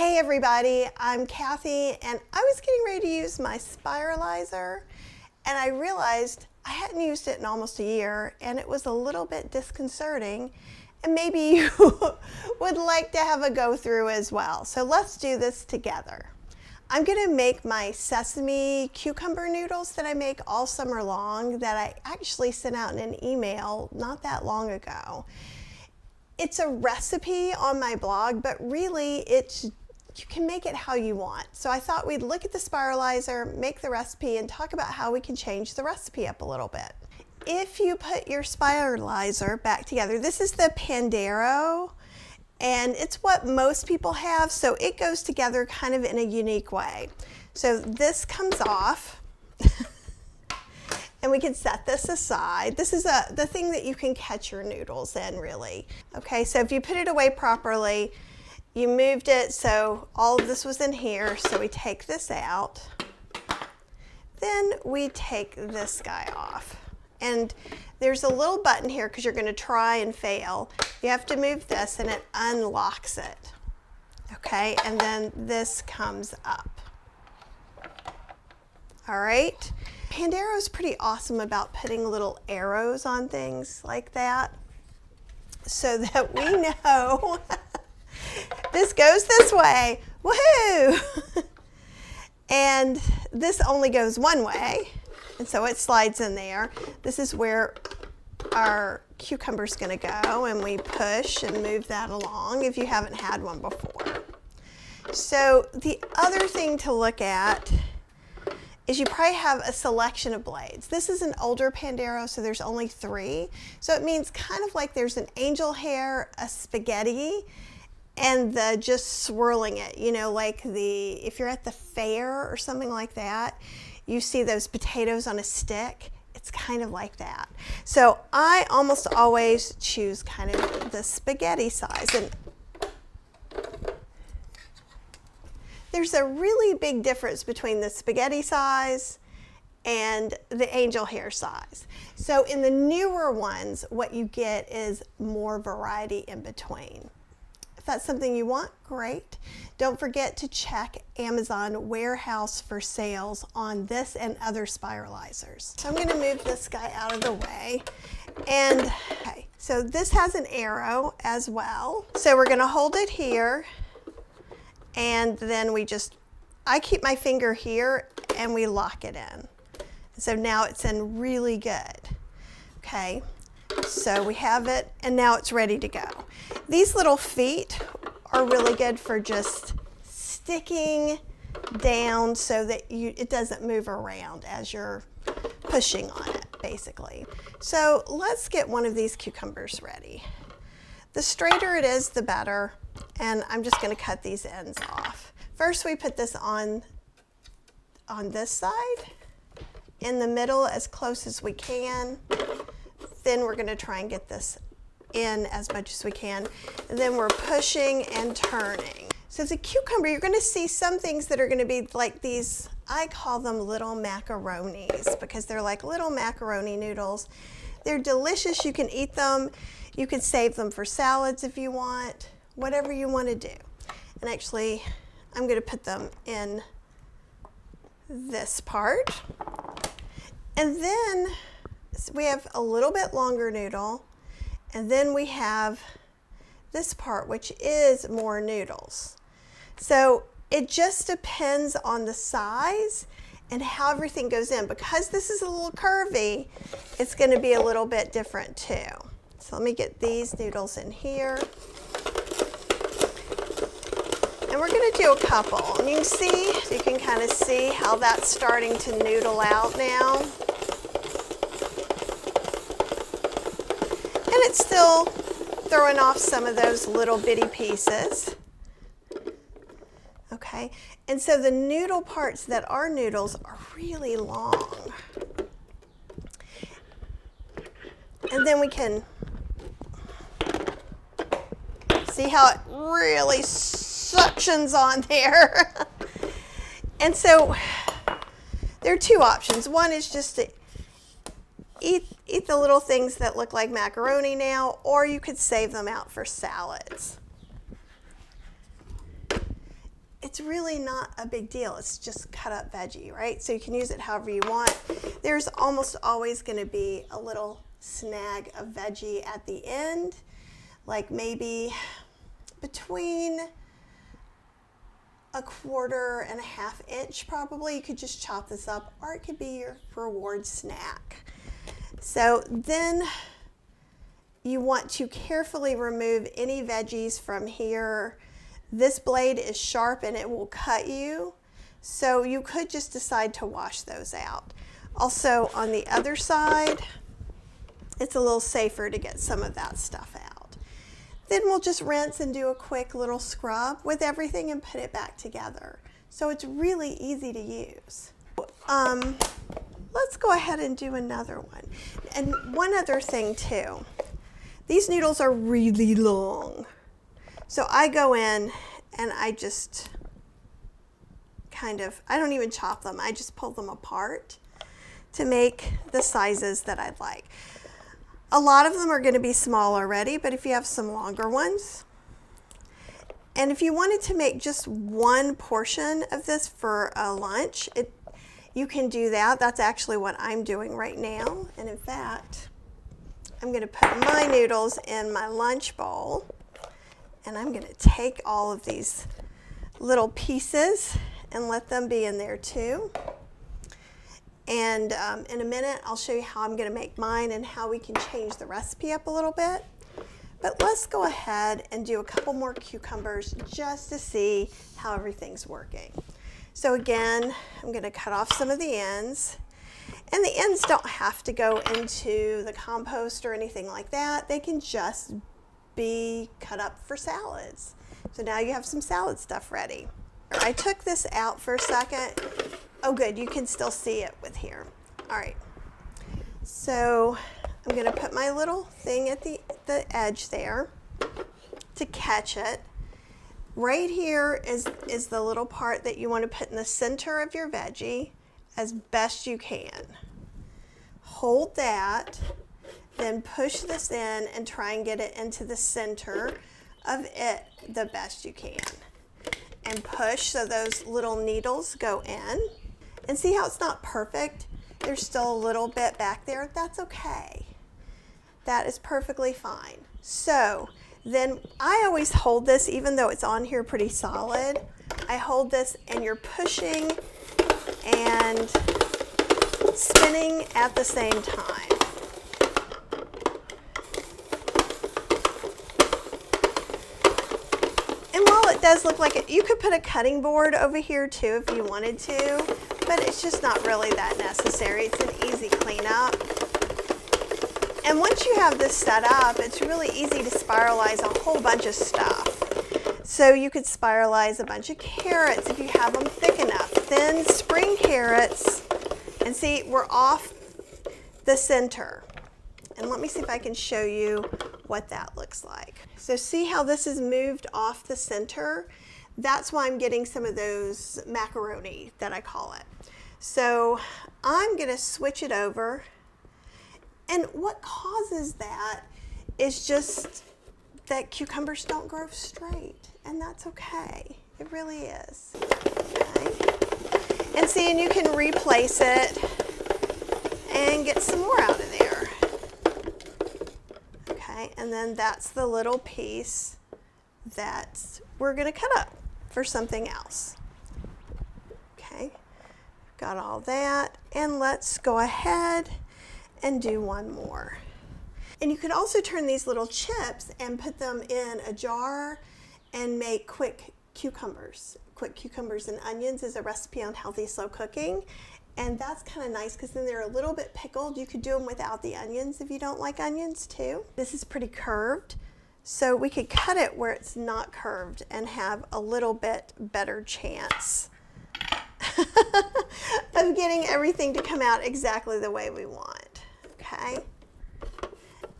Hey everybody, I'm Kathy, and I was getting ready to use my spiralizer, and I realized I hadn't used it in almost a year, and it was a little bit disconcerting, and maybe you would like to have a go through as well. So let's do this together. I'm gonna make my sesame cucumber noodles that I make all summer long that I actually sent out in an email not that long ago. It's a recipe on my blog, but really you can make it how you want. So I thought we'd look at the spiralizer, make the recipe, and talk about how we can change the recipe up a little bit. If you put your spiralizer back together, this is the Pandero, and it's what most people have, so it goes together kind of in a unique way. So this comes off, and we can set this aside. This is the thing that you can catch your noodles in, really. Okay, so if you put it away properly, you moved it so all of this was in here, so we take this out. Then we take this guy off. And there's a little button here because you're going to try and fail. You have to move this and it unlocks it. Okay, and then this comes up. All right. Pandero is pretty awesome about putting little arrows on things like that so that we know this goes this way, woohoo! And this only goes one way, and so it slides in there. This is where our cucumber's gonna go, and we push and move that along if you haven't had one before. So the other thing to look at is you probably have a selection of blades. This is an older Pandero, so there's only 3. So it means kind of like there's an angel hair, a spaghetti, and the just swirling it, you know, like if you're at the fair or something like that, you see those potatoes on a stick. It's kind of like that. So I almost always choose kind of the spaghetti size. And there's a really big difference between the spaghetti size and the angel hair size. So in the newer ones, what you get is more variety in between. If that's something you want, great. Don't forget to check Amazon warehouse for sales on this and other spiralizers. So I'm going to move this guy out of the way. And okay, so this has an arrow as well. So we're going to hold it here, and then I keep my finger here and we lock it in. So now it's in really good. Okay. So we have it, and now it's ready to go. These little feet are really good for just sticking down so that it doesn't move around as you're pushing on it, basically. So let's get one of these cucumbers ready. The straighter it is, the better, and I'm just going to cut these ends off. First, we put this on this side, in the middle as close as we can. Then we're going to try and get this in as much as we can. And then we're pushing and turning. So the cucumber, you're going to see some things that are going to be like these, I call them little macaronis because they're like little macaroni noodles. They're delicious. You can eat them. You can save them for salads if you want, whatever you want to do. And actually, I'm going to put them in this part. And then we have a little bit longer noodle, and then we have this part, which is more noodles. So it just depends on the size and how everything goes in. Because this is a little curvy, it's going to be a little bit different too. So let me get these noodles in here. And we're going to do a couple. And you can see, you can kind of see how that's starting to noodle out now. And it's still throwing off some of those little bitty pieces. Okay, and so the noodle parts that are noodles are really long. And then we can see how it really suctions on there. And so there are 2 options. One is just to eat the little things that look like macaroni now, or you could save them out for salads. it's really not a big deal. It's just cut up veggie, right? So you can use it however you want. There's almost always going to be a little snag of veggie at the end, like maybe between 1/4 and 1/2 inch probably. You could just chop this up, or it could be your reward snack. So then you want to carefully remove any veggies from here. This blade is sharp and it will cut you, so you could just decide to wash those out. Also on the other side, it's a little safer to get some of that stuff out. Then we'll just rinse and do a quick little scrub with everything and put it back together. So it's really easy to use. Let's go ahead and do another one. And one other thing too, these noodles are really long. So I go in and I just I don't even chop them, I just pull them apart to make the sizes that I'd like. A lot of them are going to be small already, but if you have some longer ones, and if you wanted to make just one portion of this for a lunch, you can do that. That's actually what I'm doing right now. And in fact, I'm going to put my noodles in my lunch bowl, and I'm going to take all of these little pieces and let them be in there too. And in a minute, I'll show you how I'm going to make mine and how we can change the recipe up a little bit. But let's go ahead and do a couple more cucumbers just to see how everything's working. So again, I'm going to cut off some of the ends. And the ends don't have to go into the compost or anything like that. They can just be cut up for salads. So now you have some salad stuff ready. I took this out for a second. Oh good, you can still see it with here. All right, so I'm gonna put my little thing at the edge there to catch it. Right here is the little part that you want to put in the center of your veggie as best you can. Hold that, then push this in and try and get it into the center of it the best you can. And push so those little needles go in. And see how it's not perfect? There's still a little bit back there. That's okay. That is perfectly fine. So then I always hold this, even though it's on here pretty solid. I hold this and you're pushing and spinning at the same time. And while it does look like it, you could put a cutting board over here too if you wanted to, but it's just not really that necessary. It's an easy cleanup. And once you have this set up, it's really easy to spiralize a whole bunch of stuff. So you could spiralize a bunch of carrots if you have them thick enough. Thin spring carrots, and see, we're off the center. And let me see if I can show you what that looks like. So see how this is moved off the center? That's why I'm getting some of those macaroni that I call it. So I'm gonna switch it over. And what causes that is just that cucumbers don't grow straight, and that's okay. It really is. Okay. And see, and you can replace it and get some more out of there. Okay, and then that's the little piece that we're gonna cut up for something else. Okay, got all that, and let's go ahead and do one more. And you could also turn these little chips and put them in a jar and make quick cucumbers. Quick cucumbers and onions is a recipe on healthy slow cooking. And that's kind of nice because then they're a little bit pickled. You could do them without the onions if you don't like onions too. This is pretty curved, so we could cut it where it's not curved and have a little bit better chance of getting everything to come out exactly the way we want. Okay,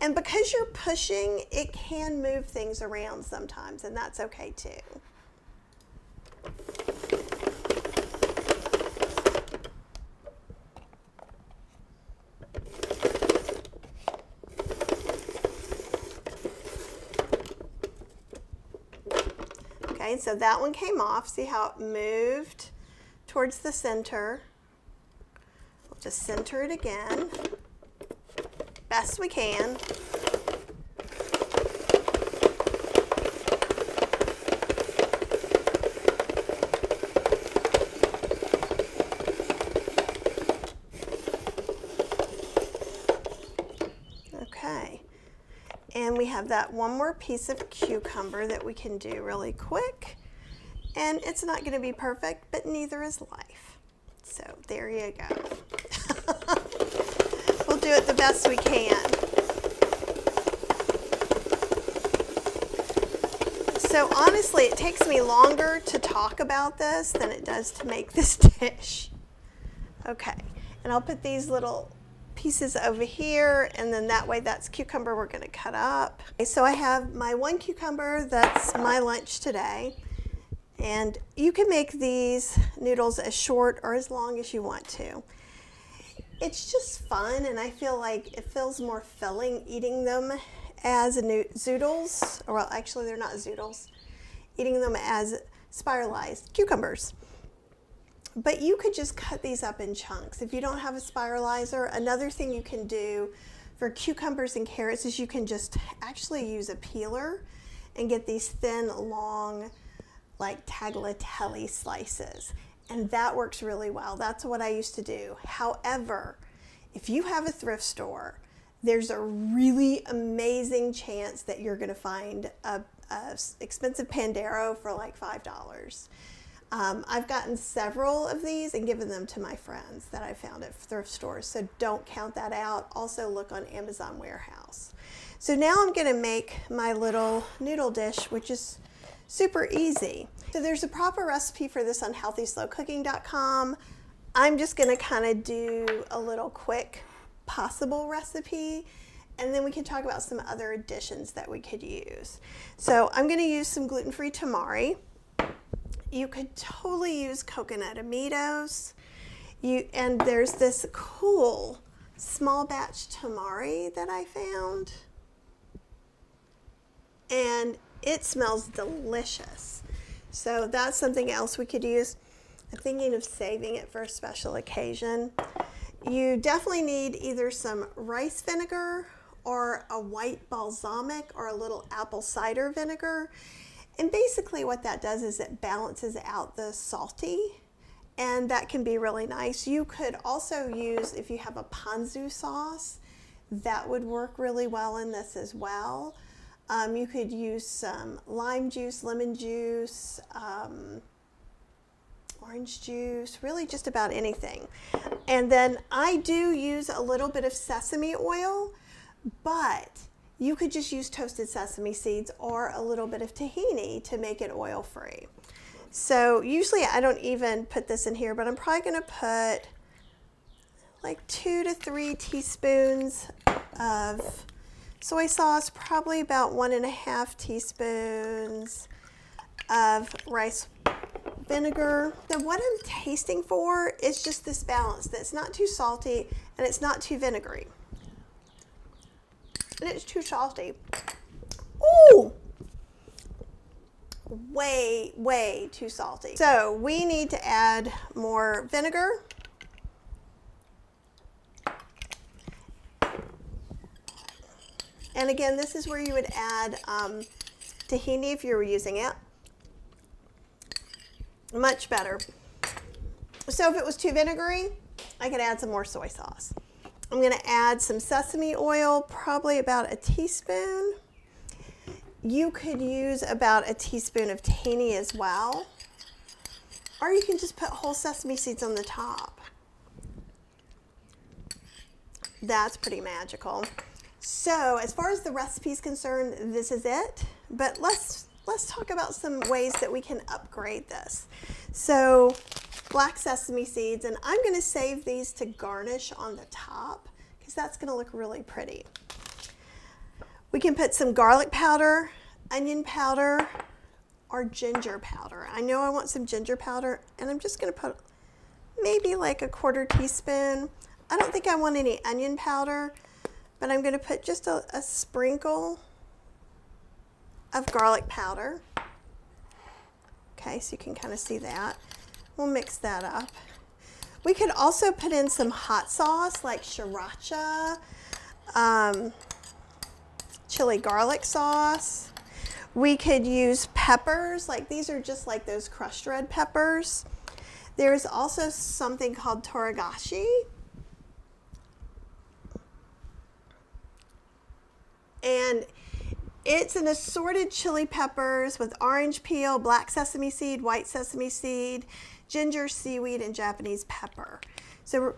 and because you're pushing, it can move things around sometimes, and that's okay too. Okay, Okay, so that one came off. See how it moved towards the center? We'll just center it again, best we can. Okay, and we have that one more piece of cucumber that we can do really quick. And it's not going to be perfect, but neither is life. So there you go. We'll do it the best we can. So honestly, it takes me longer to talk about this than it does to make this dish. Okay, and I'll put these little pieces over here, and then that way that's cucumber we're going to cut up. Okay, so I have my one cucumber, that's my lunch today. And you can make these noodles as short or as long as you want to. It's just fun, and I feel like it feels more filling eating them as zoodles, or well, actually they're not zoodles, eating them as spiralized cucumbers. But you could just cut these up in chunks. If you don't have a spiralizer, another thing you can do for cucumbers and carrots is you can just actually use a peeler and get these thin, long, like tagliatelle slices, and that works really well. That's what I used to do. However, if you have a thrift store, there's a really amazing chance that you're going to find a expensive Pandero for like $5. I've gotten several of these and given them to my friends that I found at thrift stores, so don't count that out. Also look on Amazon Warehouse. So now I'm going to make my little noodle dish, which is super easy. So there's a proper recipe for this on healthyslowcooking.com. I'm just going to kind of do a little quick possible recipe, and then we can talk about some other additions that we could use. So I'm going to use some gluten-free tamari. You could totally use coconut aminos. And there's this cool small batch tamari that I found, and it smells delicious. So that's something else we could use. I'm thinking of saving it for a special occasion. You definitely need either some rice vinegar or a white balsamic or a little apple cider vinegar. And basically what that does is it balances out the salty, and that can be really nice. You could also use, if you have a ponzu sauce, that would work really well in this as well. You could use some lime juice, lemon juice, orange juice, really just about anything. And then I do use a little bit of sesame oil, but you could just use toasted sesame seeds or a little bit of tahini to make it oil-free. So usually I don't even put this in here, but I'm probably going to put like 2 to 3 teaspoons of soy sauce, probably about 1.5 teaspoons of rice vinegar. Then what I'm tasting for is just this balance, that it's not too salty and it's not too vinegary. And it's too salty. Ooh! Way, way too salty. So we need to add more vinegar. And again, this is where you would add tahini if you were using it. Much better. So if it was too vinegary, I could add some more soy sauce. I'm going to add some sesame oil, probably about a teaspoon. You could use about a teaspoon of tahini as well. Or you can just put whole sesame seeds on the top. That's pretty magical. So as far as the recipe is concerned, this is it. But let's talk about some ways that we can upgrade this. So black sesame seeds, and I'm going to save these to garnish on the top because that's going to look really pretty. We can put some garlic powder, onion powder, or ginger powder. I know I want some ginger powder, and I'm just going to put maybe like a 1/4 teaspoon. I don't think I want any onion powder, but I'm going to put just a sprinkle of garlic powder. Okay, so you can kind of see that. We'll mix that up. We could also put in some hot sauce like sriracha, chili garlic sauce. We could use peppers, like these are just like those crushed red peppers. There's also something called toragashi. And it's an assorted chili peppers with orange peel, black sesame seed, white sesame seed, ginger, seaweed, and Japanese pepper. So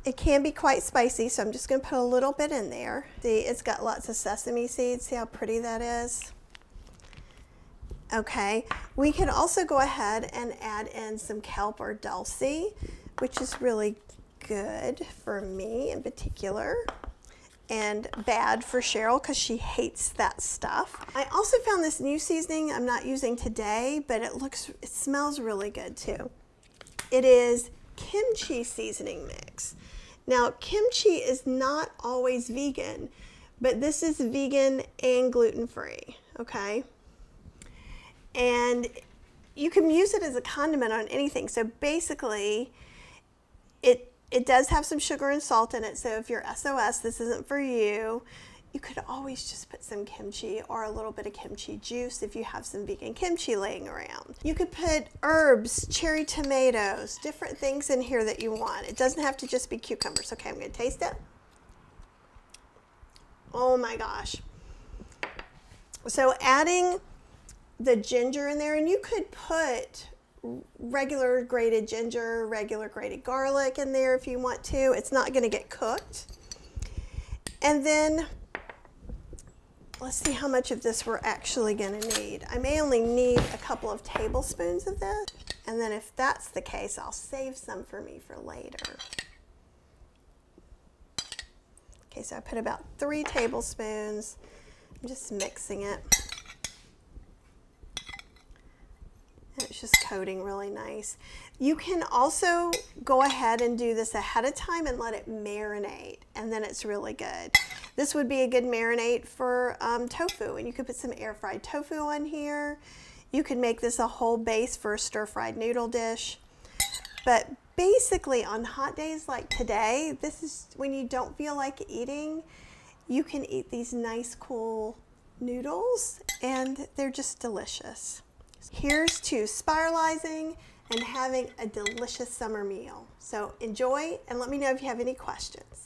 it can be quite spicy, so I'm just going to put a little bit in there. See, it's got lots of sesame seeds. See how pretty that is? Okay, we can also go ahead and add in some kelp or dulse, which is really good for me in particular, and bad for Cheryl because she hates that stuff. I also found this new seasoning I'm not using today, but it smells really good too. It is kimchi seasoning mix. Now, kimchi is not always vegan, but this is vegan and gluten-free, okay? And you can use it as a condiment on anything. So basically, it does have some sugar and salt in it. So if you're SOS, this isn't for you. You could always just put some kimchi or a little bit of kimchi juice if you have some vegan kimchi laying around. You could put herbs, cherry tomatoes, different things in here that you want. It doesn't have to just be cucumbers. Okay, I'm going to taste it. Oh my gosh. So adding the ginger in there, and you could put regular grated ginger, regular grated garlic in there if you want to. It's not going to get cooked. And then let's see how much of this we're actually going to need. I may only need a couple of tablespoons of this, and then if that's the case, I'll save some for me for later. Okay, so I put about 3 tablespoons. I'm just mixing it. It's just coating really nice. You can also go ahead and do this ahead of time and let it marinate, and then it's really good. This would be a good marinade for tofu, and you could put some air-fried tofu on here. You could make this a whole base for a stir-fried noodle dish. But basically on hot days like today, this is when you don't feel like eating, you can eat these nice cool noodles, and they're just delicious. Here's to spiralizing and having a delicious summer meal. So enjoy, and let me know if you have any questions.